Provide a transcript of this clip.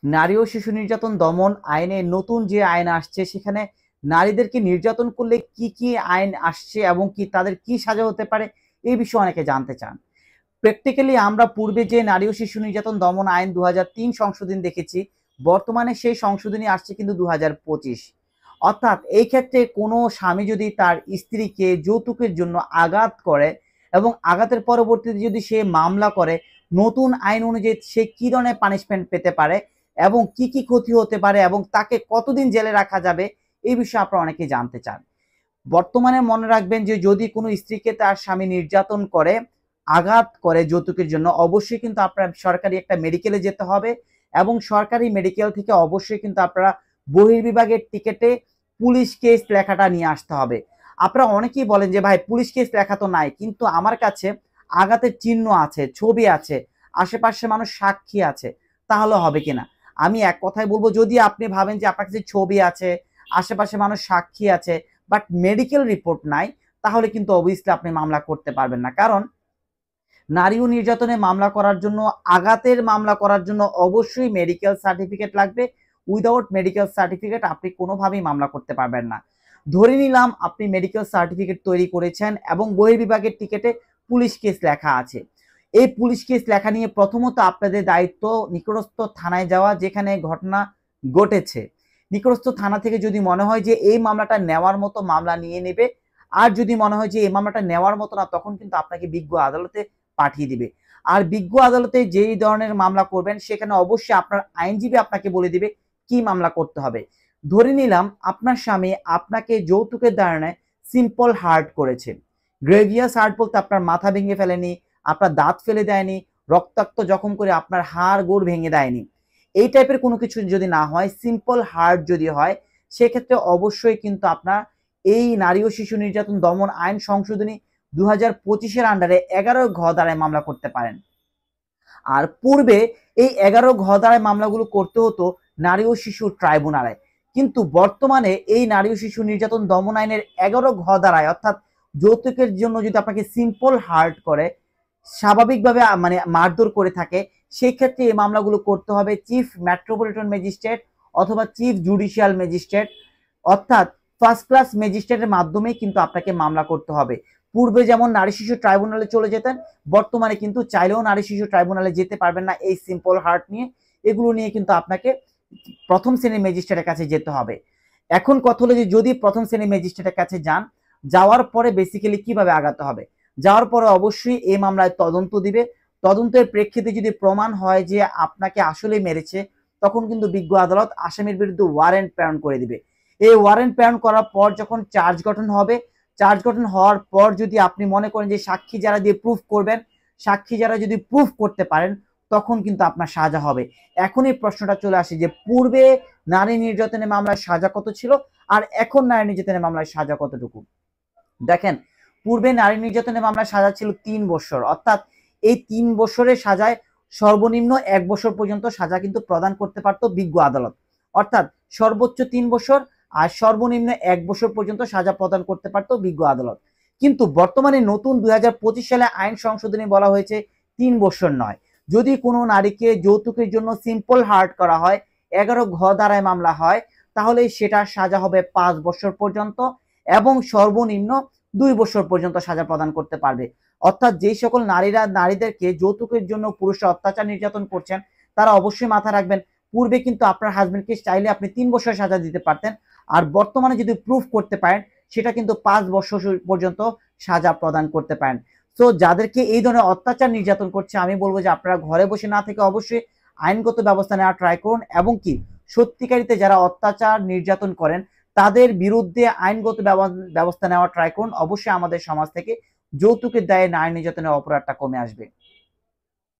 নারী ও শিশু নির্যাতন দমন আইনে নতুন যে আইন আসছে সেখানে নারীদেরকে নির্যাতন করলে কি কি আইন আসছে এবং কি তাদের কি সাজা হতে পারে এই বিষয়ে অনেকে জানতে চান। প্র্যাকটিক্যালি আমরা পূর্বে যে নারী ও শিশু নির্যাতন দমন আইন 2003 সংশোধনী দেখেছি, বর্তমানে সেই সংশোধনী আসছে কিন্তু 2025। অর্থাৎ এই ক্ষেত্রে কোনো স্বামী যদি তার স্ত্রীকে যৌতুকের জন্য আঘাত করে এবং আঘাতের পরবর্তীতে যদি সে মামলা করে, নতুন আইন অনুযায়ী সে কি ধরনের পানিশমেন্ট পেতে পারে এবং কি কি ক্ষতি হতে পারে এবং তাকে কতদিন জেলে রাখা যাবে, এই বিষয়ে আপনারা অনেকেই জানতে চান। বর্তমানে মনে রাখবেন যে যদি কোনো স্ত্রীকে তার স্বামী নির্যাতন করে, আঘাত করে যৌতুকের জন্য, অবশ্যই কিন্তু আপনার সরকারি একটা মেডিকেলে যেতে হবে এবং সরকারি মেডিকেল থেকে অবশ্যই কিন্তু আপনারা বহির্বিভাগের টিকেটে পুলিশ কেস লেখাটা নিয়ে আসতে হবে। আপনারা অনেকেই বলেন যে ভাই পুলিশ কেস লেখা তো নাই, কিন্তু আমার কাছে আঘাতের চিহ্ন আছে, ছবি আছে, আশেপাশে মানুষ সাক্ষী আছে, তাহলে হবে কিনা? আমি এক কথায় বলবো, যদি আপনি ভাবেন যে আপনার কাছে ছবি আছে, আশেপাশে মানুষ সাক্ষী আছে, বাট মেডিকেল রিপোর্ট নাই, তাহলে কিন্তু অবভিয়াসলি আপনি মামলা করতে পারবেন না। কারণ নারী ও নির্যাতনে মামলা করার জন্য, আঘাতের মামলা করার জন্য অবশ্যই মেডিকেল সার্টিফিকেট লাগবে। উইদাউট মেডিকেল সার্টিফিকেট আপনি কোনোভাবেই মামলা করতে পারবেন না। ধরে নিলাম আপনি মেডিকেল সার্টিফিকেট তৈরি করেছেন এবং বহির্বিভাগের টিকেটে পুলিশ কেস লেখা আছে। এই পুলিশ কেস লেখা নিয়ে প্রথমত আপনাদের দায়িত্ব নিকটস্থ থানায় যাওয়া, যেখানে ঘটনা ঘটেছে। নিকটস্থ থানা থেকে যদি মনে হয় যে এই মামলাটা নেওয়ার মতো, মামলা নিয়ে নেবে। আর যদি মনে হয় যে এই মামলাটা নেওয়ার মতো না, তখন কিন্তু আপনাকে বিজ্ঞ আদালতে পাঠিয়ে দিবে। আর বিজ্ঞ আদালতে যেই ধরনের মামলা করবেন, সেখানে অবশ্যই আপনার আইনজীবী আপনাকে বলে দিবে কি মামলা করতে হবে। ধরে নিলাম আপনার স্বামী আপনাকে যৌতুকের ধারণায় সিম্পল হার্ট করেছে। গ্রেভিয়াস হার্ট বলতে আপনার মাথা ভেঙে ফেলেনি, আপনার দাঁত ফেলে দেয়নি, রক্তাক্ত জখম করে আপনার হাড় গোড় ভেঙে দেয়নি। এই টাইপের কোনো কিছু যদি না হয়, সিম্পল হার্ট যদি হয়, সেক্ষেত্রে অবশ্যই কিন্তু আপনার এই নারী ও শিশু নির্যাতন দমন আইন সংশোধনী 2025-এর আন্ডারে 11 ঘ ধারায় মামলা করতে পারেন। আর পূর্বে এই 11 ঘ ধারায় মামলাগুলো করতে হতো নারী ও শিশু ট্রাইব্যুনালে, কিন্তু বর্তমানে এই নারী ও শিশু নির্যাতন দমন আইনের 11 ঘ ধারায়, অর্থাৎ যৌতুকের জন্য যদি আপনাকে সিম্পল হার্ট করে, স্বাভাবিকভাবে মানে মারধর করে থাকে, সেই ক্ষেত্রে এই মামলাগুলো করতে হবে চিফ মেট্রোপলিটন ম্যাজিস্ট্রেট অথবা চিফ জুডিশিয়াল ম্যাজিস্ট্রেট, অর্থাৎ ফার্স্ট ক্লাস ম্যাজিস্ট্রেটের মাধ্যমেই কিন্তু আপনাকে মামলা করতে হবে। পূর্বে যেমন নারী শিশু ট্রাইব্যুনালে চলে যেতেন, বর্তমানে কিন্তু চাইলেও নারী শিশু ট্রাইব্যুনালে যেতে পারবেন না এই সিম্পল হার্ট নিয়ে। এগুলো নিয়ে কিন্তু আপনাকে প্রথম শ্রেণীর ম্যাজিস্ট্রেটের কাছে যেতে হবে। এখন কথা হলো যে যদি প্রথম শ্রেণীর ম্যাজিস্ট্রেটের কাছে যান, যাওয়ার পরে বেসিক্যালি কিভাবে আগাতে হবে। যাওয়ার পরে অবশ্যই এই মামলায় তদন্ত দিবে। তদন্তের প্রেক্ষিতে যদি প্রমাণ হয় যে আপনাকে আসলেই মেরেছে, তখন কিন্তু বিজ্ঞ আদালত আসামির বিরুদ্ধে ওয়ারেন্ট প্রেরণ করে দিবে। এই ওয়ারেন্ট প্রেরণ করার পর যখন চার্জ গঠন হবে, চার্জ গঠন হওয়ার পর যদি আপনি মনে করেন যে সাক্ষী যারা দিয়ে প্রুফ করবেন, সাক্ষী যারা যদি প্রুফ করতে পারেন, তখন কিন্তু আপনার সাজা হবে। এখন এই প্রশ্নটা চলে আসে যে পূর্বে নারী নির্যাতনের মামলায় সাজা কত ছিল আর এখন নারী নির্যাতনের মামলায় সাজা কতটুকু। দেখেন, পূর্বে নারী নির্যাতনের মামলায় সাজা ছিল 3 বছর, অর্থাৎ এই 3 বছরের সাজায় সর্বনিম্ন 1 বছর পর্যন্ত সাজা কিন্তু প্রদান করতে পারত বিজ্ঞ আদালত। অর্থাৎ সর্বোচ্চ 3 বছর আর সর্বনিম্ন 1 বছর পর্যন্ত সাজা প্রদান করতে পারত বিজ্ঞ আদালত। কিন্তু বর্তমানে নতুন 2025 সালে আইন সংশোধনী বলা হয়েছে 3 বছর নয়, যদি কোনো নারীকে যৌতুকের জন্য সিম্পল হার্ট করা হয়, 11 ঘ ধারায় মামলা হয়, তাহলে সেটার সাজা হবে 5 বছর পর্যন্ত এবং সর্বনিম্ন 2 বছর পর্যন্ত সাজা প্রদান করতে পারবে। অর্থাৎ যেই সকল নারীরা নারীদেরকে যৌতুকের জন্য পুরুষরা অত্যাচার নির্যাতন করছেন, তারা অবশ্যই মাথা রাখবেন, পূর্বে কিন্তু আপনার হাজবেন্ডকে চাইলে আপনি 3 বছর সাজা দিতে পারতেন, আর বর্তমানে যদি প্রুফ করতে পারেন, সেটা কিন্তু 5 বছর পর্যন্ত সাজা প্রদান করতে পারেন। তো যাদেরকে এই ধরনের অত্যাচার নির্যাতন করছে, আমি বলবো যে আপনারা ঘরে বসে না থেকে অবশ্যই আইনগত ব্যবস্থা নেওয়া ট্রাই করুন এবং কি সত্যিকারিতে যারা অত্যাচার নির্যাতন করেন তাদের বিরুদ্ধে আইনগত ব্যবস্থা নেওয়া ট্রাই করুন। অবশ্যই আমাদের সমাজ থেকে যৌতুকের দায়ে নারী নির্যাতনের অপরাধটা কমে আসবে।